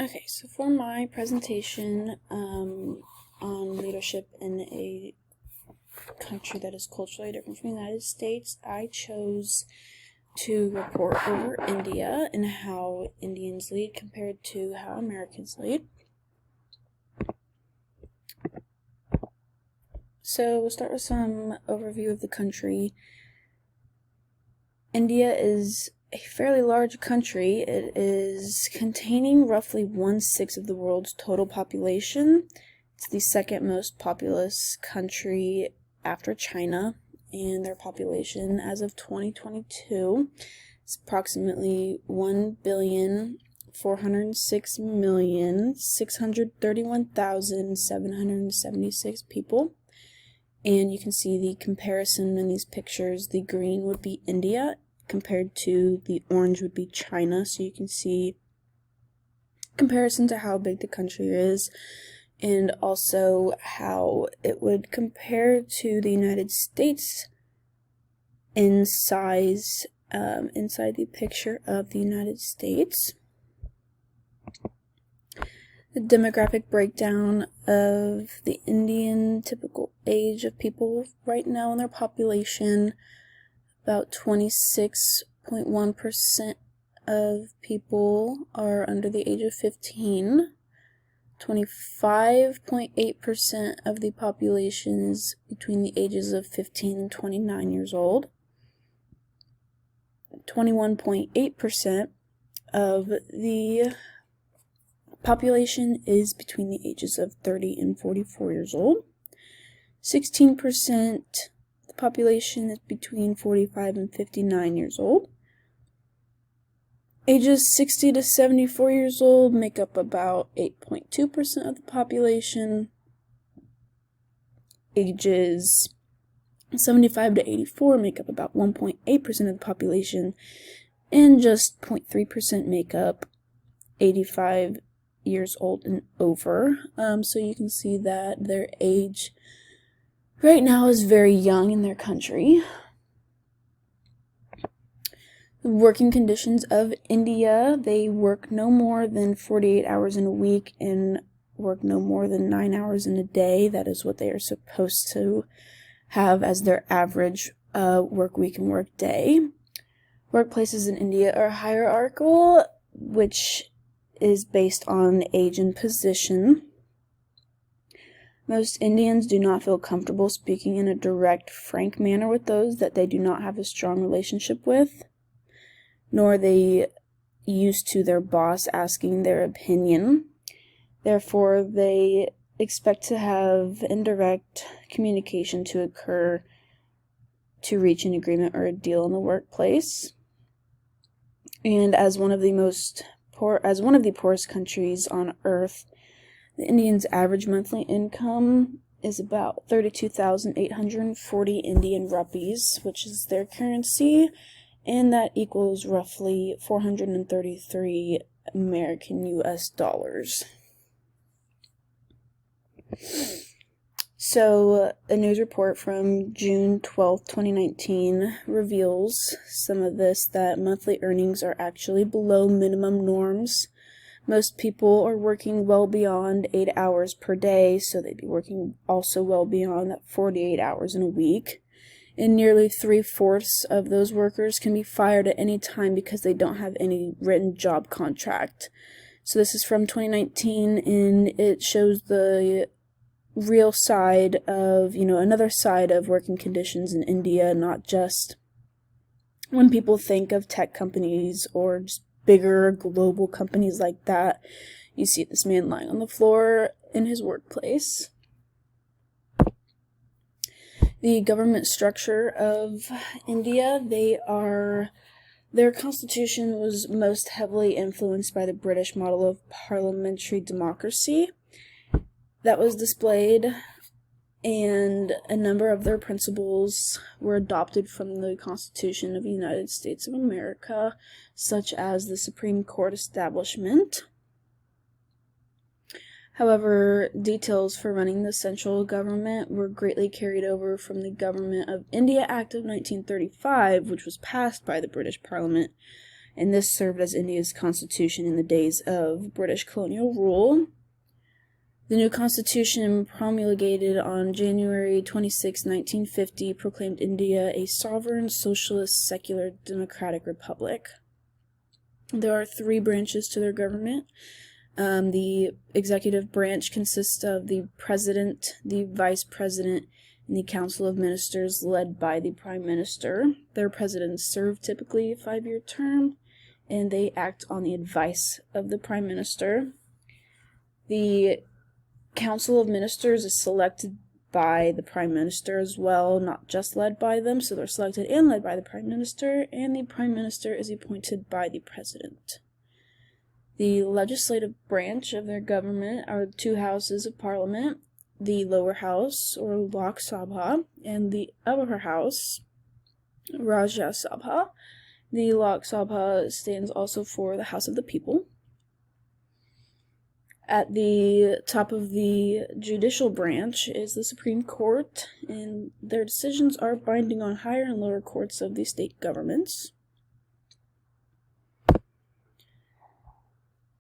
Okay, so for my presentation on leadership in a country that is culturally different from the United States, I chose to report over India and how Indians lead compared to how Americans lead. So we'll start with some overview of the country. India is a fairly large country. It is containing roughly 1/6 of the world's total population. It's the second most populous country after China, and their population as of 2022 is approximately 1,406,631,776 people. And you can see the comparison in these pictures. The green would be India compared to the orange would be China. So you can see comparison to how big the country is and also how it would compare to the United States in size inside the picture of the United States. The demographic breakdown of the Indian typical age of people right now in their population, about 26.1% of people are under the age of 15. 25.8% of the population is between the ages of 15 and 29 years old. 21.8% of the population is between the ages of 30 and 44 years old. 16% of the population is between 45 and 59 years old. Ages 60 to 74 years old make up about 8.2% of the population. Ages 75 to 84 make up about 1.8% of the population, and just 0.3% make up 85 years old and over. So you can see that their age right now is very young in their country. The working conditions of India: they work no more than 48 hours in a week and work no more than 9 hours in a day. That is what they are supposed to have as their average work week and work day. Workplaces in India are hierarchical, which is based on age and position. Most Indians do not feel comfortable speaking in a direct, frank manner with those that they do not have a strong relationship with, nor are they used to their boss asking their opinion. Therefore, they expect to have indirect communication to occur to reach an agreement or a deal in the workplace. And as one of the poorest countries on earth, the Indians' average monthly income is about 32,840 Indian rupees, which is their currency, and that equals roughly 433 American US dollars. So, a news report from June 12, 2019 reveals some of this, that monthly earnings are actually below minimum norms. Most people are working well beyond 8 hours per day, so they'd be working also well beyond that 48 hours in a week. And nearly 3/4 of those workers can be fired at any time because they don't have any written job contract. So this is from 2019, and it shows the real side of, another side of working conditions in India, not just when people think of tech companies or just bigger global companies like that. You see this man lying on the floor in his workplace. The government structure of India, their constitution was most heavily influenced by the British model of parliamentary democracy. That was displayed, and a number of their principles were adopted from the Constitution of the United States of America, such as the Supreme Court establishment. However, details for running the central government were greatly carried over from the Government of India Act of 1935, which was passed by the British Parliament and this served as India's constitution in the days of British colonial rule. The new constitution, promulgated on January 26, 1950, proclaimed India a sovereign, socialist, secular, democratic republic. There are 3 branches to their government. The executive branch consists of the president, the vice president, and the council of ministers led by the prime minister. Their presidents serve typically a 5-year term, and they act on the advice of the prime minister. The council of ministers is selected by the prime minister as well, not just led by them, so they're selected and led by the prime minister, and the prime minister is appointed by the president. The legislative branch of their government are 2 houses of parliament, the lower house, or Lok Sabha, and the upper house, Rajya Sabha. The Lok Sabha stands also for the House of the People. At the top of the judicial branch is the Supreme Court, and their decisions are binding on higher and lower courts of the state governments.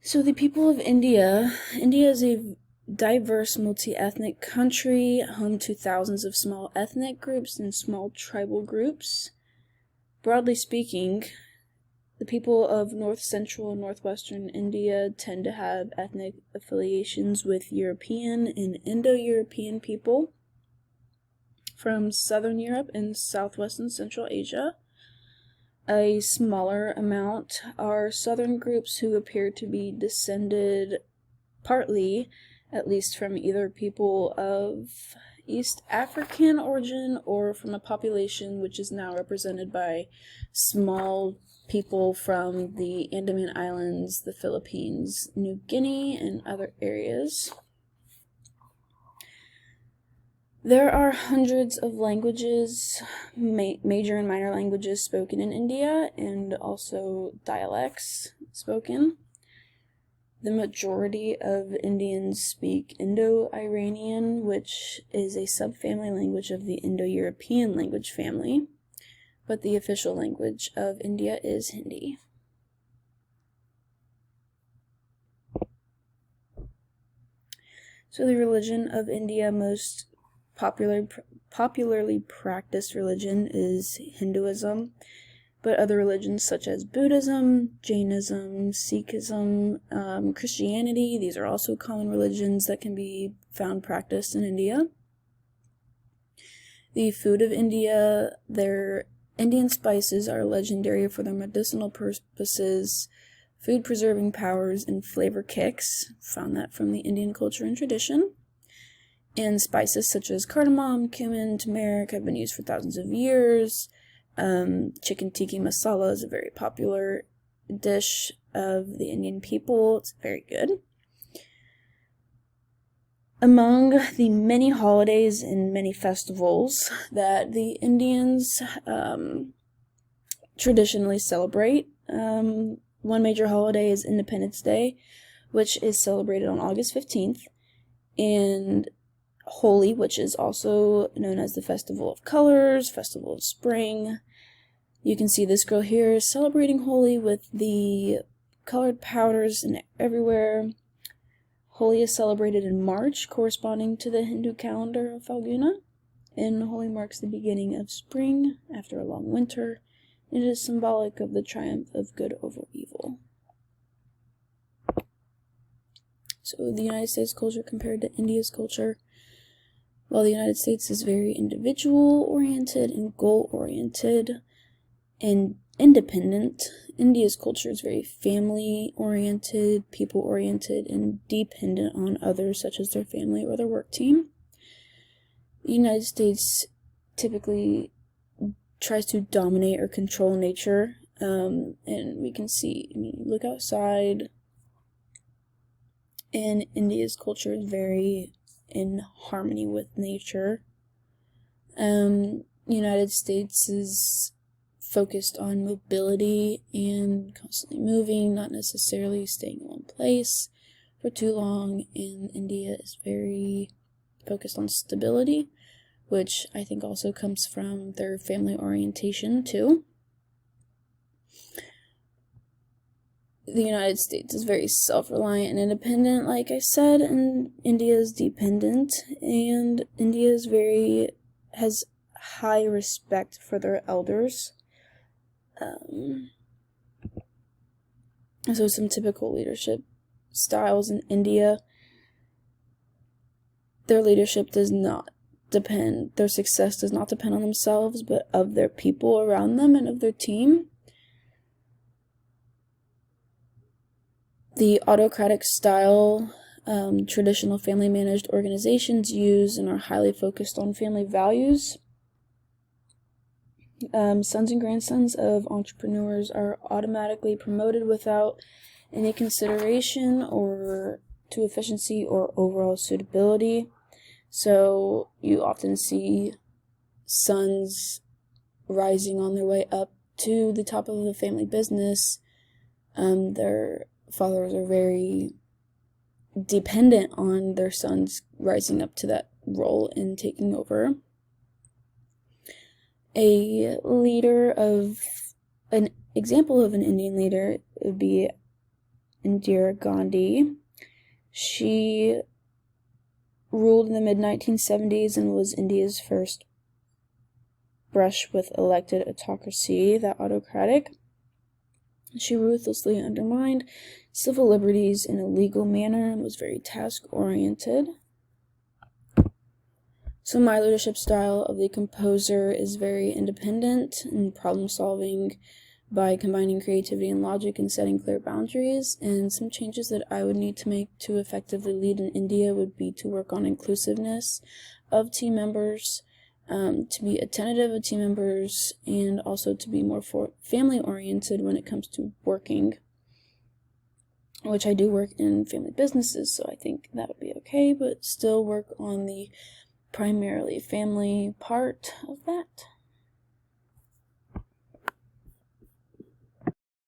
So the people of India is a diverse multi-ethnic country, home to thousands of small ethnic groups and small tribal groups. Broadly speaking, the people of north central and northwestern India tend to have ethnic affiliations with European and Indo-European people from southern Europe and southwest and central Asia. A smaller amount are southern groups who appear to be descended partly, at least, from either people of East African origin or from a population which is now represented by small people from the Andaman Islands, the Philippines, New Guinea, and other areas. There are hundreds of languages, major and minor languages spoken in India, and also dialects spoken. The majority of Indians speak Indo-Iranian, which is a subfamily language of the Indo-European language family, but the official language of India is Hindi. So the religion of India, most popularly practiced religion, is Hinduism, but other religions such as Buddhism, Jainism, Sikhism, Christianity, these are also common religions that can be found practiced in India. The food of India, their Indian spices are legendary for their medicinal purposes, food preserving powers, and flavor kicks. Found that from the Indian culture and tradition. And spices such as cardamom, cumin, turmeric have been used for thousands of years. Chicken tikka masala is a very popular dish of the Indian people. It's very good. Among the many holidays and many festivals that the Indians traditionally celebrate, one major holiday is Independence Day, which is celebrated on August 15th, and Holi, which is also known as the Festival of Colors, Festival of Spring. You can see this girl here celebrating Holi with the colored powders and everywhere. Holi is celebrated in March, corresponding to the Hindu calendar of Phalguna, and Holi marks the beginning of spring after a long winter. It is symbolic of the triumph of good over evil. So the United States culture compared to India's culture. While the United States is very individual-oriented and goal-oriented and independent, India's culture is very family-oriented, people-oriented, and dependent on others, such as their family or their work team. The United States typically tries to dominate or control nature, and we can see, look outside, and India's culture is very in harmony with nature. United States is focused on mobility and constantly moving, not necessarily staying in one place for too long, and India is very focused on stability, which I think also comes from their family orientation too. the United States is very self-reliant and independent, like I said, and India is dependent, and India has high respect for their elders. So some typical leadership styles in India, their leadership does not depend, their success does not depend on themselves, but of their people around them and of their team. The autocratic style traditional family managed organizations use and are highly focused on family values. Sons and grandsons of entrepreneurs are automatically promoted without any consideration or to efficiency or overall suitability. So you often see sons rising on their way up to the top of the family business. Their fathers are very dependent on their sons rising up to that role and taking over. An example of an Indian leader would be Indira Gandhi. She ruled in the mid-1970s and was India's first brush with elected autocracy, that autocratic. She ruthlessly undermined civil liberties in a legal manner and was very task-oriented. So my leadership style of the composer is very independent and problem-solving by combining creativity and logic and setting clear boundaries. And some changes that I would need to make to effectively lead in India would be to work on inclusiveness of team members, to be attentive of team members, and also to be more family-oriented when it comes to working, which I do work in family businesses, so I think that would be okay, but still work on the primarily family part of that.